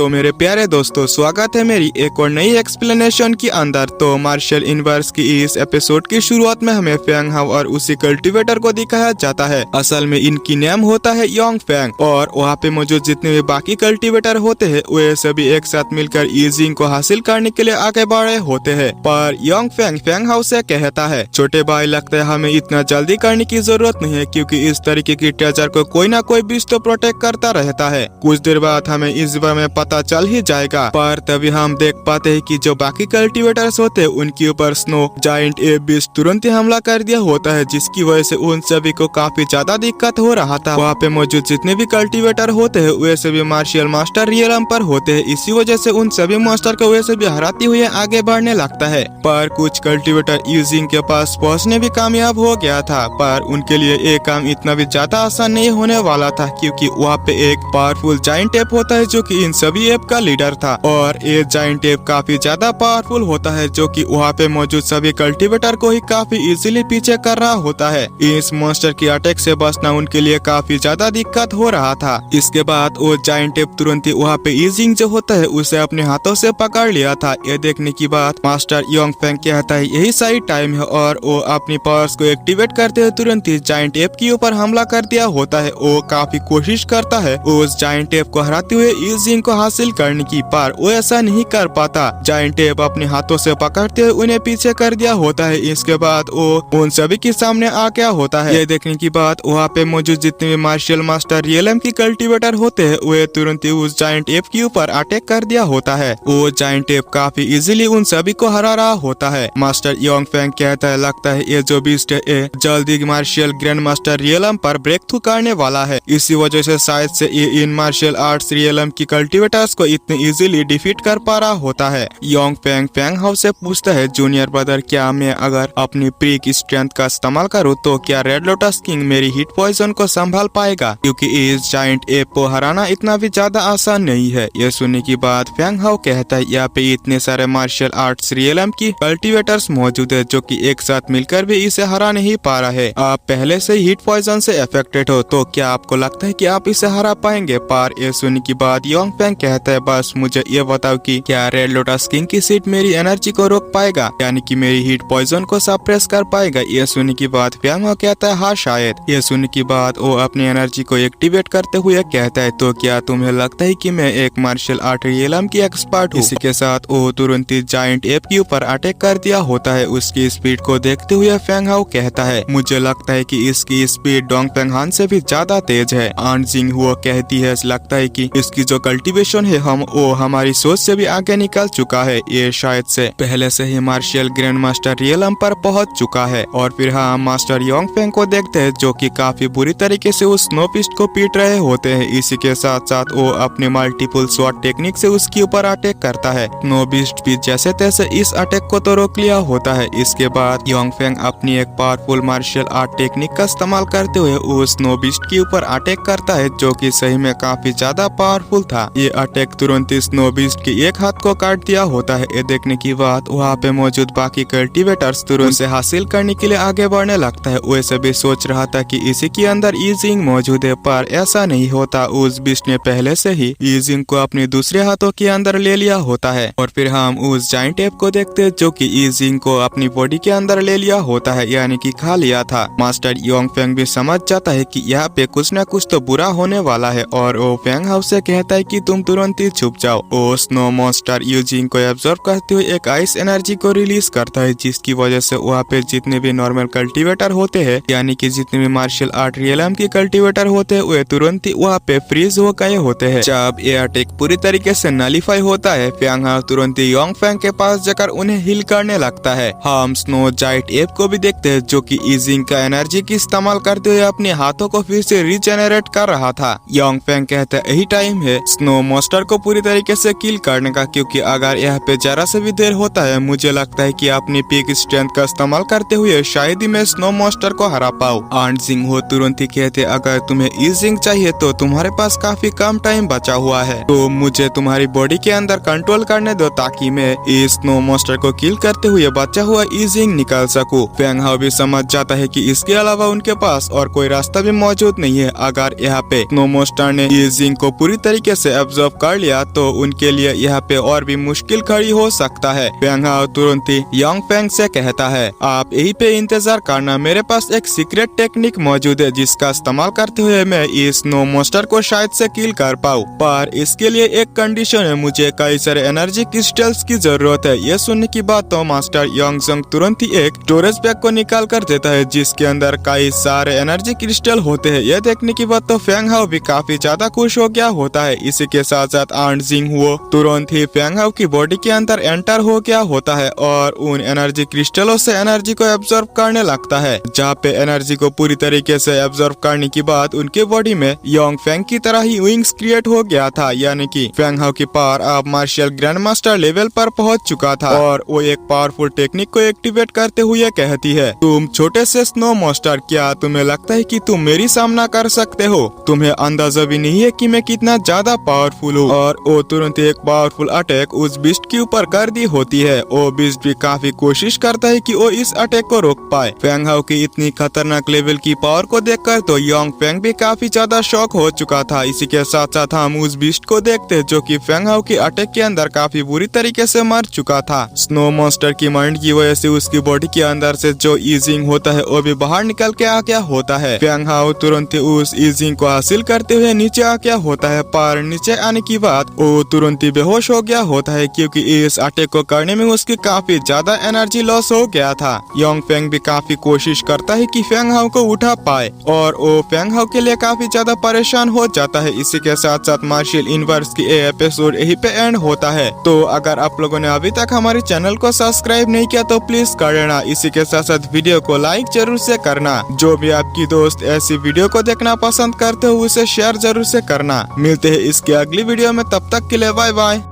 तो मेरे प्यारे दोस्तों, स्वागत है मेरी एक और नई एक्सप्लेनेशन के अंदर। तो मार्शल इनवर्स की इस एपिसोड की शुरुआत में हमें फेंग हाउ और उसी कल्टीवेटर को दिखाया जाता है। असल में इनकी नेम होता है योंग फेंग और वहाँ पे मौजूद जितने भी बाकी कल्टीवेटर होते हैं वे सभी एक साथ मिलकर ईजिंग को हासिल करने के लिए आगे बढ़े होते हैं। पर योंग फेंग फेंग हाउ से कहता है, छोटे भाई लगता है हमें इतना जल्दी करने की जरूरत नहीं है, क्योंकि इस तरीके की ट्रेजर को कोई ना कोई बीच तो प्रोटेक्ट करता रहता है। कुछ देर बाद हमें इस बारे में पता चल ही जाएगा। पर तभी हम देख पाते हैं कि जो बाकी कल्टीवेटर्स होते हैं उनके ऊपर स्नो जायंट एप बीस्ट तुरंत ही हमला कर दिया होता है, जिसकी वजह से उन सभी को काफी ज्यादा दिक्कत हो रहा था। वहाँ पे मौजूद जितने भी कल्टीवेटर होते हैं वे सभी मार्शियल मास्टर रियलम पर होते हैं। इसी वजह से उन सभी मास्टर को वे सभी हराते हुए आगे बढ़ने लगता है। पर कुछ कल्टीवेटर यूजिंग के पास पहुँचने भी कामयाब हो गया था, पर उनके लिए ये काम इतना भी ज्यादा आसान नहीं होने वाला था, क्योंकि वहाँ पे एक पावरफुल जायंट एप होता है जो कि इन सभी एप का लीडर था। और ये जायंट एप काफी ज्यादा पावरफुल होता है, जो कि वहाँ पे मौजूद सभी कल्टीवेटर को ही काफी इजीली पीछे कर रहा होता है। इस मॉन्स्टर की अटैक से बचना उनके लिए काफी ज्यादा दिक्कत हो रहा था। इसके बाद वो जायंट एप तुरंत ही वहाँ पे ईजिंग जो होता है उसे अपने हाथों से पकड़ लिया था। ये देखने की बात मास्टर योंग फेंग कहता है यही सही टाइम है, और वो अपनी पावर्स को एक्टिवेट करते हुए तुरंत ही जायंट एप के ऊपर हमला कर दिया होता है। वो काफी कोशिश करता है उस जायंट एप को हराते हुए ईजिंग को हासिल करने की, पर वो ऐसा नहीं कर पाता। जायंट एप अपने हाथों से पकड़ते हुए उन्हें पीछे कर दिया होता है। इसके बाद वो उन सभी के सामने आ गया होता है। ये देखने की बात वहाँ पे मौजूद जितने भी मार्शल मास्टर रियलम की कल्टीवेटर होते हैं वे तुरंत ही उस जायंट एप के ऊपर अटैक कर दिया होता है। वो जायंट एप काफी इजीली उन सभी को हरा रहा होता है। मास्टर योंग फेंग कहता है, लगता है ये जो बीस्ट है जल्दी मार्शल ग्रैंड मास्टर रियलम पर ब्रेक थ्रू करने वाला है। इसी वजह से शायद से ये इन मार्शल आर्ट्स रियलम की कल्टीवेटर्स को इतने इजीली डिफीट कर पा रहा होता है। योंग फेंग फेंग हाउ से पूछता है, जूनियर ब्रदर क्या मैं अगर अपनी प्रीक स्ट्रेंथ का इस्तेमाल करूँ तो क्या रेड लोटस किंग मेरी हीट पॉइजन को संभाल पाएगा, क्योंकि इस जायंट एप को हराना इतना भी ज्यादा आसान नहीं है। ये सुनने की बात फेंग हाउ कहता है, यहाँ पे इतने सारे मार्शल आर्ट्स रियलम की कल्टीवेटर्स मौजूद है जो कि एक साथ मिलकर भी इसे हरा नहीं पा रहा है। आप पहले से हीट पॉइजन से अफेक्टेड हो तो क्या आपको लगता है कि आप इसे हरा पाएंगे? पर ये सुनने की बात योंग फेंग कहता है, बस मुझे ये बताओ कि क्या रेड लोटस किंग की सीट मेरी एनर्जी को रोक पाएगा, यानी कि मेरी हीट पॉइजन को सप्रेस कर पाएगा? ये सुनने की बात फेंग हाउ कहता है, हाँ शायद। ये सुनने की बात वो अपनी एनर्जी को एक्टिवेट करते हुए कहता है, तो क्या तुम्हें लगता है कि मैं एक मार्शल आर्ट रियलम की एक्सपर्ट हूँ? इसी के साथ वो तुरंत ही जायंट एप के ऊपर अटैक कर दिया होता है। उसकी स्पीड को देखते हुए फेंग हाउ कहता है, मुझे लगता है कि इसकी स्पीड डोंग फेंग हान से भी ज्यादा तेज है। आन जिंग हुआ कहती है, लगता है कि इसकी जो कल्टीवेशन है वो हमारी सोच से भी आगे निकल चुका है। ये शायद से पहले से ही मार्शल ग्रैंड मास्टर रियलम पर पहुंच चुका है। और फिर हम मास्टर योंग फेंग को देखते हैं जो कि काफी बुरी तरीके से उस स्नो पिस्ट को पीट रहे होते हैं। इसी के साथ साथ वो अपने मल्टीपल स्वॉट टेक्निक से उसके ऊपर अटैक करता है। स्नो बिस्ट भी जैसे तैसे इस अटैक को तो रोक लिया होता है। इसके बाद योंग फेंग अपनी एक पावरफुल मार्शल आर्ट टेक्निक का इस्तेमाल करते हुए उस स्नो बिस्ट के ऊपर अटैक करता है, जो कि सही में काफी ज्यादा पावरफुल था। ये अटैक तुरंत ही स्नो बिस्ट के एक हाथ को काट दिया होता है। ये देखने की बात वहाँ पे मौजूद बाकी कल्टीवेटर्स तुरंत से हासिल करने के लिए आगे बढ़ने लगता है। वैसे भी सोच रहा था कि इसी के अंदर ईजिंग मौजूद है, पर ऐसा नहीं होता। उस बिस्ट ने पहले से ही ईजिंग को अपने दूसरे हाथों के अंदर ले लिया होता है। और फिर हम उस जायंट एप को देखते हैं जो कि ईजिंग को अपनी बॉडी के अंदर ले लिया होता है, यानी कि खा लिया था। मास्टर योंग फेंग भी समझ जाता है कि यहाँ पे कुछ न कुछ तो बुरा होने वाला है, और वो फेंग हाउ से कहता है कि तुम तुरंत ही छुप जाओ। वो स्नो मॉन्स्टर यूजिंग को एब्जॉर्ब करते हुए एक आइस एनर्जी को रिलीज करता है, जिसकी वजह से वहाँ पे जितने भी नॉर्मल कल्टीवेटर होते हैं, यानी कि जितने भी मार्शल आर्ट रियलम की कल्टीवेटर होते हैं, वे तुरंत ही वहाँ पे फ्रीज हो गए होते हैं। जब ये अटैक पूरी तरीके से नलीफाई होता है, फेंग हाउ तुरंत ही योंग फेंग के पास जाकर उन्हें हील करने लगता है। हम स्नो जायंट एप को भी देखते हैं जो कि ईजिंग का एनर्जी की इस्तेमाल करते हुए अपने हाथों को फिर से रिजेनरेट कर रहा था। योंग फेंग कहते हैं यही टाइम है स्नो मॉन्स्टर को पूरी तरीके से किल करने का, क्योंकि अगर यहाँ पे जरा से भी देर होता है मुझे लगता है कि अपनी पीक स्ट्रेंथ का इस्तेमाल करते हुए शायद ही मैं स्नो मॉन्स्टर को हरा पाऊँ। आन जिंग हो तुरंत ही कहते, अगर तुम्हें ईजिंग चाहिए तो तुम्हारे पास काफी कम टाइम बचा हुआ है, तो मुझे तुम्हारी बॉडी के अंदर कंट्रोल करने दो ताकि मैं इस स्नो मॉन्स्टर को किल करते हुए बचा हुआ ईजिंग निकाल सकूं। फेंग हाउ भी समझ जाता है कि इसके अलावा उनके पास और कोई रास्ता भी मौजूद नहीं है। अगर यहाँ पे स्नो मॉन्स्टर ने ईजिंग को पूरी तरीके से एब्जॉर्ब कर लिया तो उनके लिए यहाँ पे और भी मुश्किल खड़ी हो सकता है। फेंग हाओ तुरंत ही यांग फेंग से कहता है, आप यहीं पे इंतजार करना, मेरे पास एक सीक्रेट टेक्निक मौजूद है जिसका इस्तेमाल करते हुए मैं इस स्नो मॉन्स्टर को शायद से किल कर पाऊँ, पर इसके लिए एक कंडीशन है, मुझे कई सारे एनर्जी क्रिस्टल्स की जरूरत है। ये सुनने की बात तो मास्टर यांगजंग तुरंत ही एक स्टोरेज बैग को निकाल कर देता है जिसके अंदर कई सारे एनर्जी क्रिस्टल होते हैं। यह देखने की बात तो फेंग हाओ भी काफी ज्यादा खुश हो गया होता है। इसी के साथ साथ आंट जिंग हुओ तुरंत ही फेंग हाओ की बॉडी के अंदर एंटर हो गया होता है और उन एनर्जी क्रिस्टलों से एनर्जी को एब्जॉर्ब करने लगता है। जहाँ पे एनर्जी को पूरी तरीके से एब्जॉर्ब करने के बाद उनके बॉडी में यांग फेंग की तरह ही विंग्स क्रिएट हो गया था, यानी कि फेंग हाओ की पावर अब मार्शल ग्रैंड मास्टर लेवल पर पहुंच चुका था और वो एक पावरफुल टेक्निक को एक्टिवेट करते हुए कहती है, तुम छोटे से स्नो मॉन्स्टर, क्या तुम्हें लगता है कि तुम मेरी सामना कर सकते हो? तुम्हें अंदाजा भी नहीं है कि मैं कितना ज्यादा पावरफुल हूँ। और वो तुरंत एक पावरफुल अटैक उस बिस्ट के ऊपर कर दी होती है। वो बिस्ट भी काफी कोशिश करता है कि वो इस अटैक को रोक पाए। फेंग हाओ की इतनी खतरनाक लेवल की पावर को देखकर तो यांग फेंग भी काफी ज्यादा शॉक हो चुका था। इसी के साथ साथ हम उस बिस्ट को देखते जो कि फेंग हाओ की अटैक के अंदर काफी बुरी तरीके से मर चुका था। स्नो मॉन्स्टर की माइंड की वजह से उसकी बॉडी के अंदर से जो ईजिंग होता है वो भी बाहर निकल के आ गया होता है। फेंग हाओ तुरंत ही उस ईजिंग को हासिल करते हुए नीचे आ गया होता है, पर नीचे आने की बाद वो तुरंत ही बेहोश हो गया होता है क्योंकि इस अटैक को करने में उसकी काफी ज्यादा एनर्जी लॉस हो गया था। यांग फेंग भी काफी कोशिश करता है कि फेंग हाओ को उठा पाए और वो फेंग हाओ के लिए काफी ज्यादा परेशान हो जाता है। इसी के साथ साथ मार्शल यूनिवर्स की एपिसोड यहीं पे एंड होता है। तो अगर आप लोगों ने अभी तक हमारे चैनल को सब्सक्राइब नहीं किया तो प्लीज कर देना। इसी के साथ साथ वीडियो को लाइक जरूर से करना। जो भी आपकी दोस्त ऐसी वीडियो को देखना पसंद करते हो उसे शेयर जरूर से करना। मिलते हैं इसके अगली वीडियो में, तब तक के लिए बाय बाय।